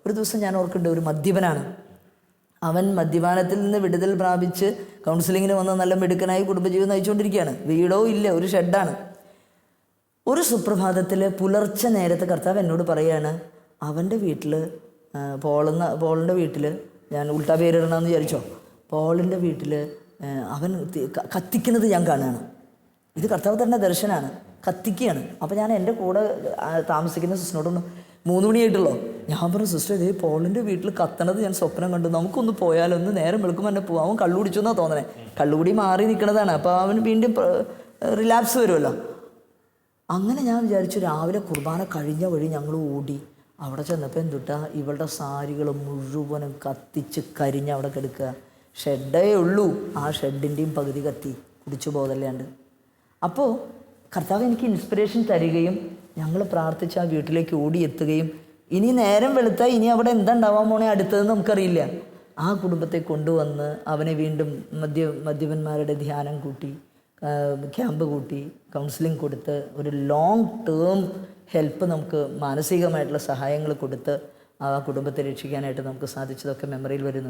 ഒരു ദിവസം ഞാൻ ഓർക്കുന്നുണ്ട്, ഒരു മദ്യപനാണ് അവൻ. മദ്യപാനത്തിൽ നിന്ന് വിടുതൽ പ്രാപിച്ച് കൗൺസിലിങ്ങിന് വന്ന് നല്ല മിടുക്കനായി കുടുംബജീവിതം നയിച്ചുകൊണ്ടിരിക്കുകയാണ്. വീടോ ഇല്ല, ഒരു ഷെഡാണ്. ഒരു സുപ്രഭാതത്തിൽ പുലർച്ചെ നേരത്തെ കർത്താവ് എന്നോട് പറയുകയാണ്, അവൻ്റെ വീട്ടിൽ പോളിൻ്റെ വീട്ടിൽ, ഞാൻ ഉൾട്ടാ പേരിടണമെന്ന് വിചാരിച്ചോ, പോളിൻ്റെ വീട്ടിൽ അവൻ കത്തിക്കുന്നത് ഞാൻ കാണുകയാണ്. ഇത് കർത്താവ് തന്നെ ദർശനമാണ്, കത്തിക്കുകയാണ്. അപ്പോൾ ഞാൻ എൻ്റെ കൂടെ താമസിക്കുന്ന സിസ്റ്ററിനോടൊന്ന് 3 മണിയായിട്ടുള്ളൂ. ഞാൻ പറഞ്ഞു, സിസ്റ്റർ ഇതേ പോളിൻ്റെ വീട്ടിൽ കത്തണത് ഞാൻ സ്വപ്നം കണ്ടു, നമുക്കൊന്ന് പോയാലോ, ഒന്ന് നേരം വെളുക്കുമ്പോൾ തന്നെ പോകാം. അവൻ കള്ളുപിടിച്ചു എന്നാണ് തോന്നണേ, കള്ളുകൂടി മാറി നിൽക്കണതാണ്. അപ്പോൾ അവൻ വീണ്ടും റിലാപ്സ് വരുമല്ലോ. അങ്ങനെ ഞാൻ വിചാരിച്ചു, രാവിലെ കുർബാന കഴിഞ്ഞ വഴി ഞങ്ങൾ ഓടി. അവിടെ ചെന്നപ്പോൾ എന്തുട്ടാ, ഇവളുടെ സാരികൾ മുഴുവനും കത്തിച്ച് കരിഞ്ഞ് അവിടെ കിടക്കുക. ഷെഡേ ഉള്ളൂ, ആ ഷെഡിൻ്റെയും പകുതി കത്തി, കുടിച്ചു ബോധമില്ലാണ്ട്. അപ്പോൾ കർത്താവ് എനിക്ക് ഇൻസ്പിറേഷൻ തരികയും ഞങ്ങൾ പ്രാർത്ഥിച്ച് ആ വീട്ടിലേക്ക് ഓടിയെത്തുകയും, ഇനി നേരം വെളുത്താൽ ഇനി അവിടെ എന്താ ഉണ്ടാവാൻ പോണേ അടുത്തതെന്ന് നമുക്കറിയില്ല. ആ കുടുംബത്തെ കൊണ്ടുവന്ന് അവനെ വീണ്ടും മദ്യപന്മാരുടെ ധ്യാനം കൂട്ടി, ക്യാമ്പ് കൂട്ടി, കൗൺസിലിംഗ് കൊടുത്ത്, ഒരു ലോങ് ടേം ഹെൽപ്പ്, നമുക്ക് മാനസികമായിട്ടുള്ള സഹായങ്ങൾ കൊടുത്ത് ആ കുടുംബത്തെ രക്ഷിക്കാനായിട്ട് നമുക്ക് സാധിച്ചതൊക്കെ മെമ്മറിയിൽ വരുന്നു.